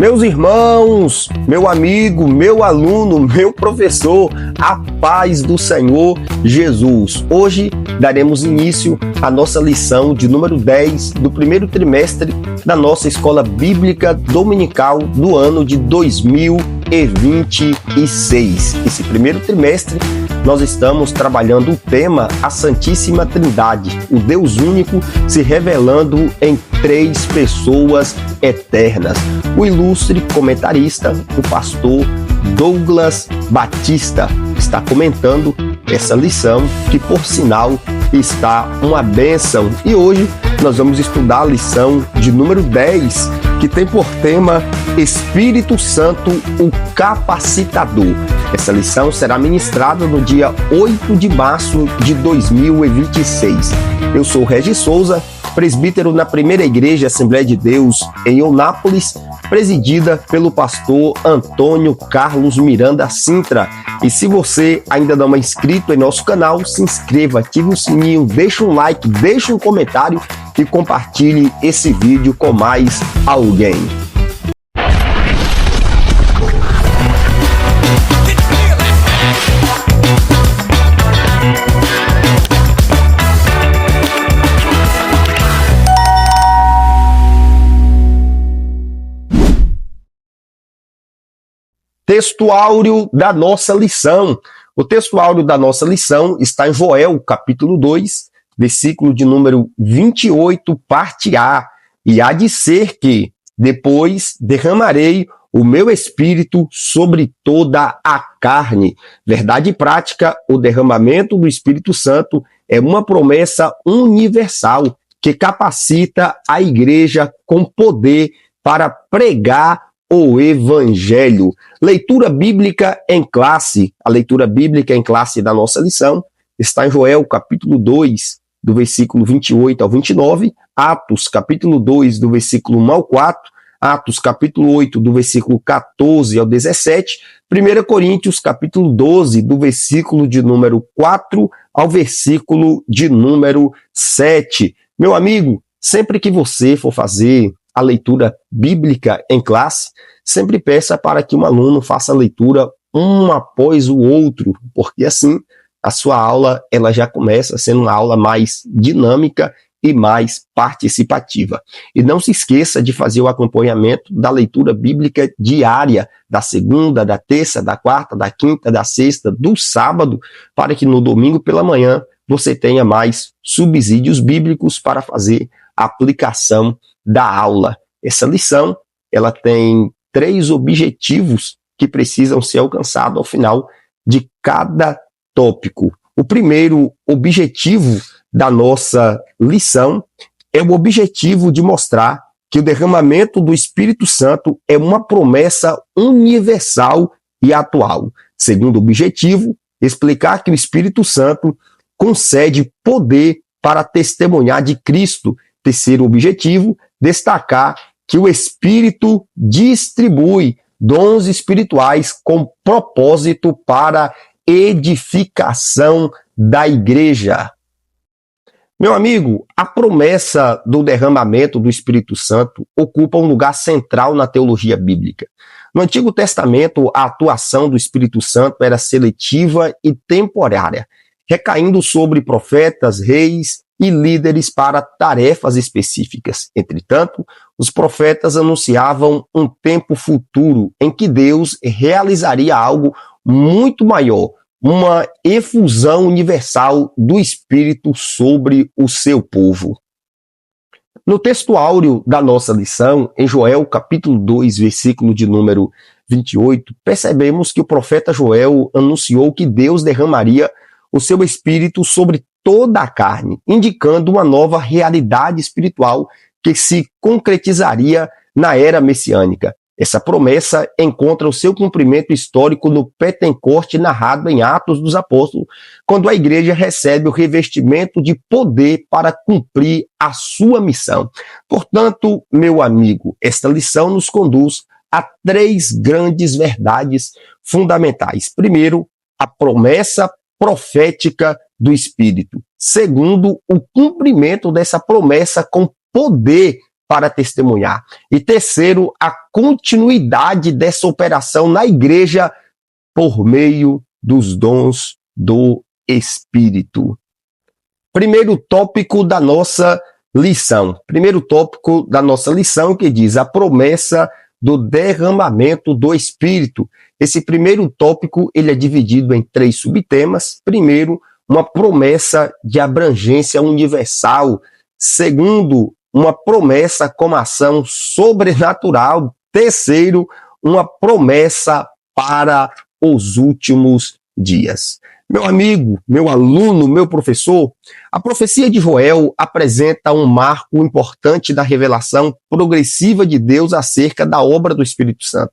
Meus irmãos, meu amigo, meu aluno, meu professor, a paz do Senhor Jesus. Hoje daremos início à nossa lição de número 10 do primeiro trimestre da nossa Escola Bíblica Dominical do ano de 2026. Esse primeiro trimestre nós estamos trabalhando o tema A Santíssima Trindade, o Deus único se revelando em três pessoas eternas. O ilustre comentarista, o pastor Douglas Batista, está comentando essa lição que, por sinal, está uma bênção. E hoje nós vamos estudar a lição de número 10, que tem por tema Espírito Santo, o Capacitador. Essa lição será ministrada no dia 8 de março de 2026. Eu sou Regis Souza, presbítero na Primeira Igreja Assembleia de Deus em Eunápolis, presidida pelo pastor Antônio Carlos Miranda Sintra. E se você ainda não é inscrito em nosso canal, se inscreva, ative o sininho, deixe um like, deixe um comentário e compartilhe esse vídeo com mais alguém. Texto áureo da nossa lição. O texto áureo da nossa lição está em Joel, capítulo 2, versículo de número 28, parte A. E há de ser que, depois, derramarei o meu espírito sobre toda a carne. Verdade prática, o derramamento do Espírito Santo é uma promessa universal que capacita a igreja com poder para pregar o Evangelho. Leitura bíblica em classe. A leitura bíblica em classe da nossa lição está em Joel, capítulo 2, do versículo 28 ao 29, Atos, capítulo 2, do versículo 1 ao 4, Atos, capítulo 8, do versículo 14 ao 17, 1 Coríntios, capítulo 12, do versículo de número 4 ao versículo de número 7. Meu amigo, sempre que você for fazer a leitura bíblica em classe, sempre peça para que um aluno faça a leitura um após o outro, porque assim a sua aula ela já começa sendo uma aula mais dinâmica e mais participativa. E não se esqueça de fazer o acompanhamento da leitura bíblica diária, da segunda, da terça, da quarta, da quinta, da sexta, do sábado, para que no domingo pela manhã você tenha mais subsídios bíblicos para fazer a aplicação da aula. Essa lição, ela tem 3 objetivos que precisam ser alcançados ao final de cada tópico. O primeiro objetivo da nossa lição é o objetivo de mostrar que o derramamento do Espírito Santo é uma promessa universal e atual. Segundo objetivo, explicar que o Espírito Santo concede poder para testemunhar de Cristo. Terceiro objetivo, destacar que o Espírito distribui dons espirituais com propósito para edificação da igreja. Meu amigo, a promessa do derramamento do Espírito Santo ocupa um lugar central na teologia bíblica. No Antigo Testamento, a atuação do Espírito Santo era seletiva e temporária, recaindo sobre profetas, reis e líderes para tarefas específicas. Entretanto, os profetas anunciavam um tempo futuro em que Deus realizaria algo muito maior, uma efusão universal do Espírito sobre o seu povo. No texto áureo da nossa lição, em Joel, capítulo 2, versículo de número 28, percebemos que o profeta Joel anunciou que Deus derramaria o seu Espírito sobre toda a carne, indicando uma nova realidade espiritual que se concretizaria na era messiânica. Essa promessa encontra o seu cumprimento histórico no Pentecoste narrado em Atos dos Apóstolos, quando a igreja recebe o revestimento de poder para cumprir a sua missão. Portanto, meu amigo, esta lição nos conduz a 3 grandes verdades fundamentais. Primeiro, a promessa profética do Espírito. Segundo, o cumprimento dessa promessa com poder para testemunhar. E terceiro, a continuidade dessa operação na igreja por meio dos dons do Espírito. Primeiro tópico da nossa lição. Primeiro tópico da nossa lição que diz a promessa do derramamento do Espírito. Esse primeiro tópico ele é dividido em 3 subtemas. Primeiro, uma promessa de abrangência universal. Segundo, uma promessa com ação sobrenatural. Terceiro, uma promessa para os últimos dias. Meu amigo, meu aluno, meu professor, a profecia de Joel apresenta um marco importante da revelação progressiva de Deus acerca da obra do Espírito Santo.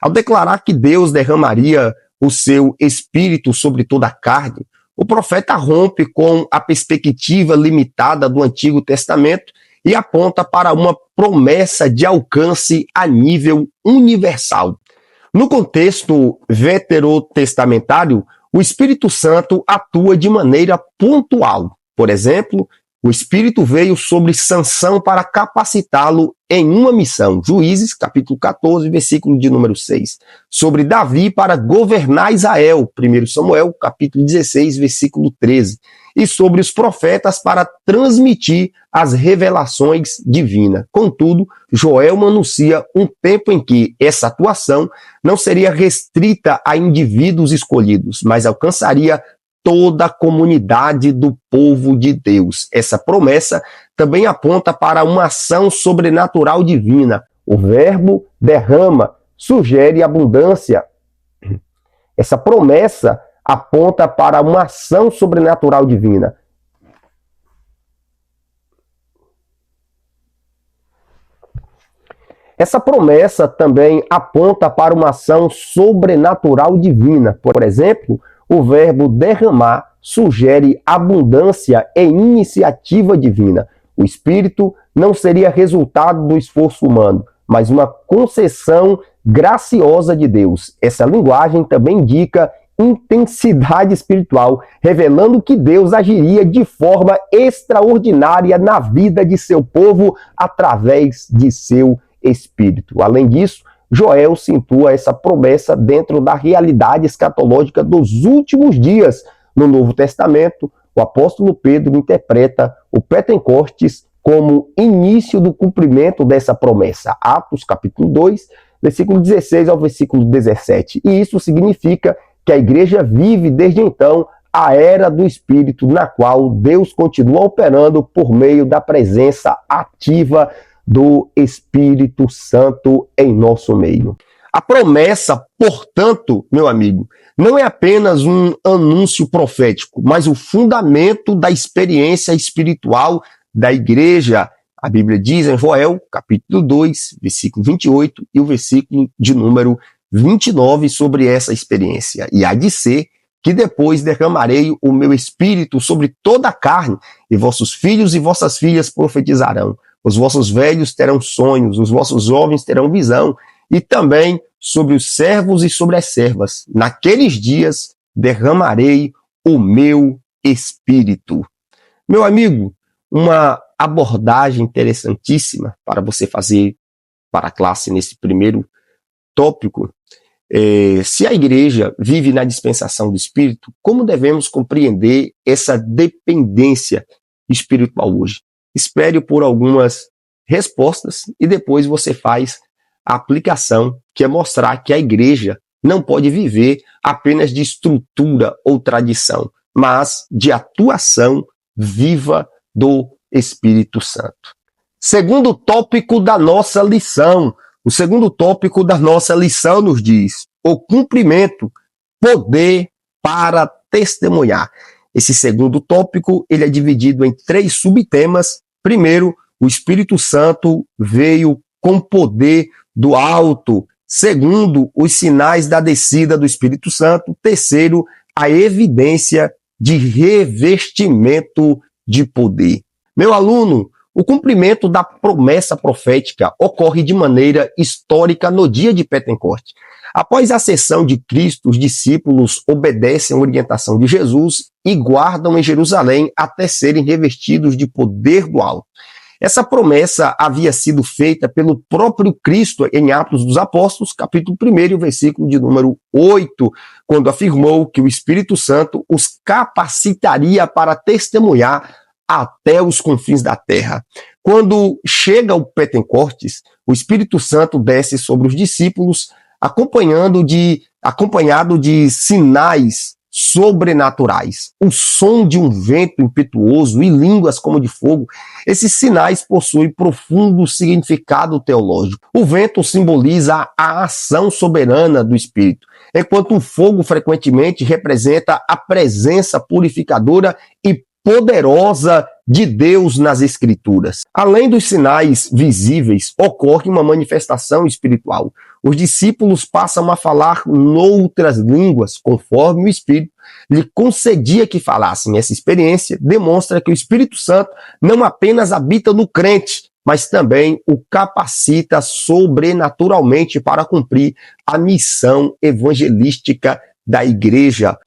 Ao declarar que Deus derramaria o seu Espírito sobre toda a carne, o profeta rompe com a perspectiva limitada do Antigo Testamento e aponta para uma promessa de alcance a nível universal. No contexto veterotestamentário, o Espírito Santo atua de maneira pontual. Por exemplo, o Espírito veio sobre Sansão para capacitá-lo em uma missão. Juízes, capítulo 14, versículo de número 6. Sobre Davi para governar Israel. 1 Samuel, capítulo 16, versículo 13. E sobre os profetas para transmitir as revelações divinas. Contudo, Joel anuncia um tempo em que essa atuação não seria restrita a indivíduos escolhidos, mas alcançaria toda a comunidade do povo de Deus. Essa promessa também aponta para uma ação sobrenatural divina. O verbo derrama, sugere abundância. Essa promessa aponta para uma ação sobrenatural divina. Essa promessa também aponta para uma ação sobrenatural divina. Por exemplo, o verbo derramar sugere abundância e iniciativa divina. O Espírito não seria resultado do esforço humano, mas uma concessão graciosa de Deus. Essa linguagem também indica intensidade espiritual, revelando que Deus agiria de forma extraordinária na vida de seu povo através de seu Espírito. Além disso, Joel situa essa promessa dentro da realidade escatológica dos últimos dias. No Novo Testamento, o apóstolo Pedro interpreta o Pentecostes como início do cumprimento dessa promessa. Atos, capítulo 2, versículo 16 ao versículo 17. E isso significa que a igreja vive desde então a era do Espírito, na qual Deus continua operando por meio da presença ativa do Espírito Santo em nosso meio. A promessa, portanto, meu amigo, não é apenas um anúncio profético, mas o fundamento da experiência espiritual da igreja. A Bíblia diz em Joel, capítulo 2, versículo 28 e o versículo de número 29 sobre essa experiência. E há de ser que depois derramarei o meu espírito sobre toda a carne, e vossos filhos e vossas filhas profetizarão. Os vossos velhos terão sonhos, os vossos jovens terão visão, e também sobre os servos e sobre as servas. Naqueles dias derramarei o meu espírito. Meu amigo, uma abordagem interessantíssima para você fazer para a classe nesse primeiro tópico. Se a igreja vive na dispensação do Espírito, como devemos compreender essa dependência espiritual hoje? Espere por algumas respostas e depois você faz a aplicação, que é mostrar que a igreja não pode viver apenas de estrutura ou tradição, mas de atuação viva do Espírito Santo. Segundo tópico da nossa lição. O segundo tópico da nossa lição nos diz o cumprimento, poder para testemunhar. Esse segundo tópico ele é dividido em 3 subtemas. Primeiro, o Espírito Santo veio com poder do alto. Segundo, os sinais da descida do Espírito Santo. Terceiro, a evidência de revestimento de poder. Meu aluno, o cumprimento da promessa profética ocorre de maneira histórica no dia de Pentecostes. Após a ascensão de Cristo, os discípulos obedecem à orientação de Jesus e guardam em Jerusalém até serem revestidos de poder do alto. Essa promessa havia sido feita pelo próprio Cristo em Atos dos Apóstolos, capítulo 1, versículo de número 8, quando afirmou que o Espírito Santo os capacitaria para testemunhar até os confins da terra. Quando chega o Pentecostes, o Espírito Santo desce sobre os discípulos, acompanhado de sinais sobrenaturais, o som de um vento impetuoso e línguas como de fogo. Esses sinais possuem profundo significado teológico. O vento simboliza a ação soberana do Espírito, enquanto o fogo frequentemente representa a presença purificadora e poderosa de Deus nas Escrituras. Além dos sinais visíveis, ocorre uma manifestação espiritual. Os discípulos passam a falar noutras línguas, conforme o Espírito lhe concedia que falassem. Essa experiência demonstra que o Espírito Santo não apenas habita no crente, mas também o capacita sobrenaturalmente para cumprir a missão evangelística da igreja.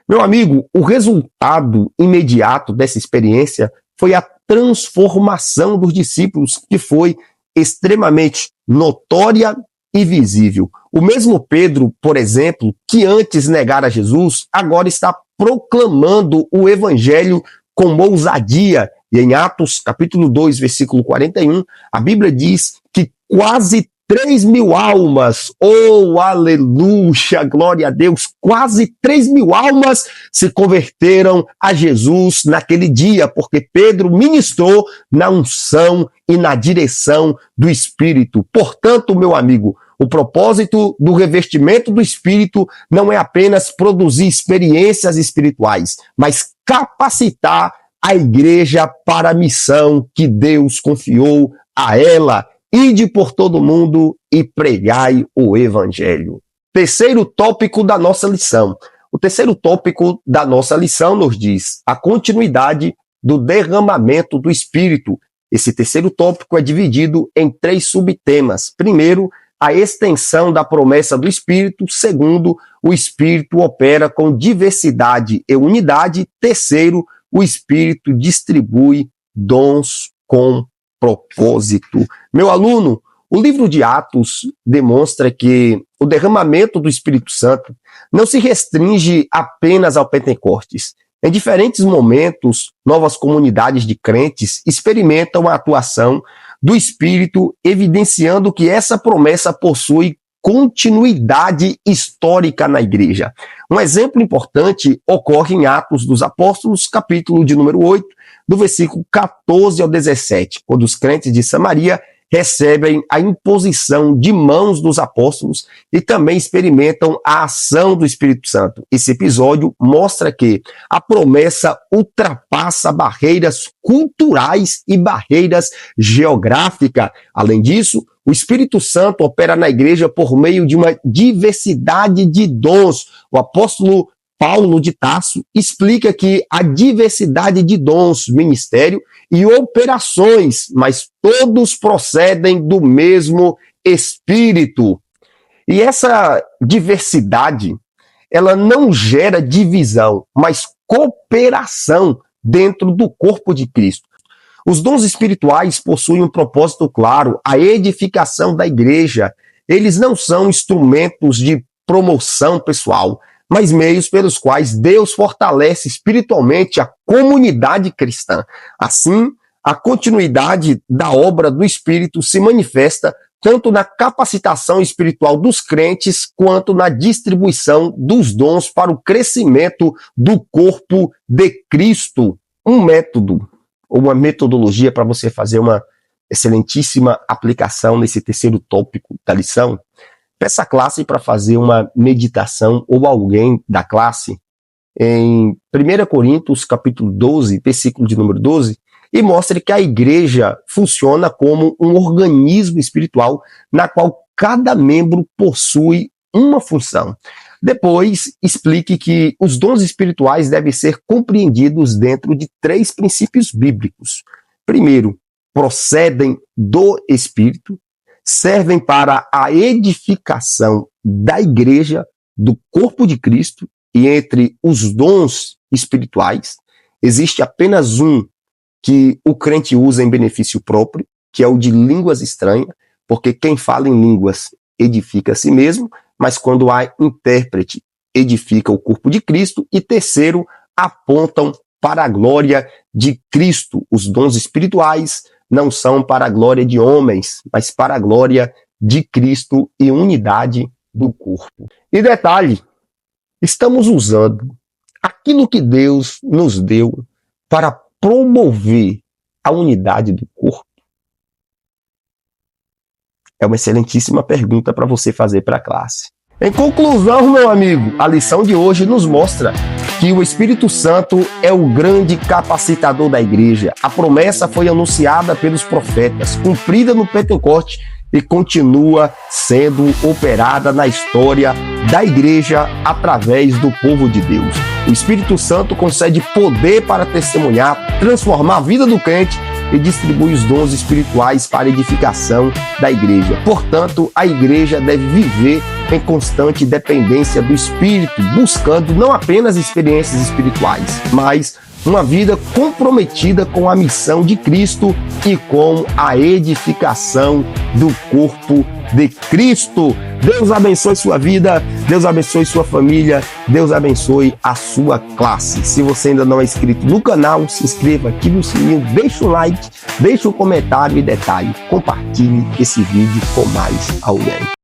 Meu amigo, o resultado imediato dessa experiência foi a transformação dos discípulos, que foi extremamente notória e visível. O mesmo Pedro, por exemplo, que antes negara Jesus, agora está proclamando o evangelho com ousadia. E em Atos, capítulo 2, versículo 41, a Bíblia diz que quase 3.000 almas, oh aleluia, glória a Deus, quase 3.000 almas se converteram a Jesus naquele dia, porque Pedro ministrou na unção e na direção do Espírito. Portanto, meu amigo, o propósito do revestimento do Espírito não é apenas produzir experiências espirituais, mas capacitar a igreja para a missão que Deus confiou a ela. Ide por todo mundo e pregai o evangelho. Terceiro tópico da nossa lição. O terceiro tópico da nossa lição nos diz a continuidade do derramamento do Espírito. Esse terceiro tópico é dividido em 3 subtemas. Primeiro, a extensão da promessa do Espírito. Segundo, o Espírito opera com diversidade e unidade. Terceiro, o Espírito distribui dons com propósito. Meu aluno, o livro de Atos demonstra que o derramamento do Espírito Santo não se restringe apenas ao Pentecostes. Em diferentes momentos, novas comunidades de crentes experimentam a atuação do Espírito, evidenciando que essa promessa possui continuidade histórica na igreja. Um exemplo importante ocorre em Atos dos Apóstolos, capítulo de número 8, do versículo 14 ao 17, quando os crentes de Samaria recebem a imposição de mãos dos apóstolos e também experimentam a ação do Espírito Santo. Esse episódio mostra que a promessa ultrapassa barreiras culturais e barreiras geográficas. Além disso, o Espírito Santo opera na igreja por meio de uma diversidade de dons. O apóstolo Paulo de Tarso explica que a diversidade de dons, ministério e operações, mas todos procedem do mesmo Espírito. E essa diversidade, ela não gera divisão, mas cooperação dentro do corpo de Cristo. Os dons espirituais possuem um propósito claro, a edificação da igreja. Eles não são instrumentos de promoção pessoal, mas meios pelos quais Deus fortalece espiritualmente a comunidade cristã. Assim, a continuidade da obra do Espírito se manifesta tanto na capacitação espiritual dos crentes, quanto na distribuição dos dons para o crescimento do corpo de Cristo. Um método, ou uma metodologia para você fazer uma excelentíssima aplicação nesse terceiro tópico da lição. Peça a classe para fazer uma meditação, ou alguém da classe, em 1 Coríntios, capítulo 12, versículo de número 12, e mostre que a igreja funciona como um organismo espiritual na qual cada membro possui uma função. Depois, explique que os dons espirituais devem ser compreendidos dentro de 3 princípios bíblicos. Primeiro, procedem do Espírito, servem para a edificação da igreja, do corpo de Cristo, e entre os dons espirituais, existe apenas um que o crente usa em benefício próprio, que é o de línguas estranhas, porque quem fala em línguas edifica a si mesmo, mas quando há intérprete, edifica o corpo de Cristo. E terceiro, apontam para a glória de Cristo. Os dons espirituais não são para a glória de homens, mas para a glória de Cristo e unidade do corpo. E detalhe, estamos usando aquilo que Deus nos deu para promover a unidade do corpo? É uma excelentíssima pergunta para você fazer para a classe. Em conclusão, meu amigo, a lição de hoje nos mostra que o Espírito Santo é o grande capacitador da igreja. A promessa foi anunciada pelos profetas, cumprida no Pentecoste e continua sendo operada na história da igreja através do povo de Deus. O Espírito Santo concede poder para testemunhar, transformar a vida do crente e distribui os dons espirituais para a edificação da igreja. Portanto, a igreja deve viver em constante dependência do Espírito, buscando não apenas experiências espirituais, mas uma vida comprometida com a missão de Cristo e com a edificação do corpo de Cristo. Deus abençoe sua vida, Deus abençoe sua família, Deus abençoe a sua classe. Se você ainda não é inscrito no canal, se inscreva aqui no sininho, deixa um like, deixa um comentário e detalhe, compartilhe esse vídeo com mais alguém.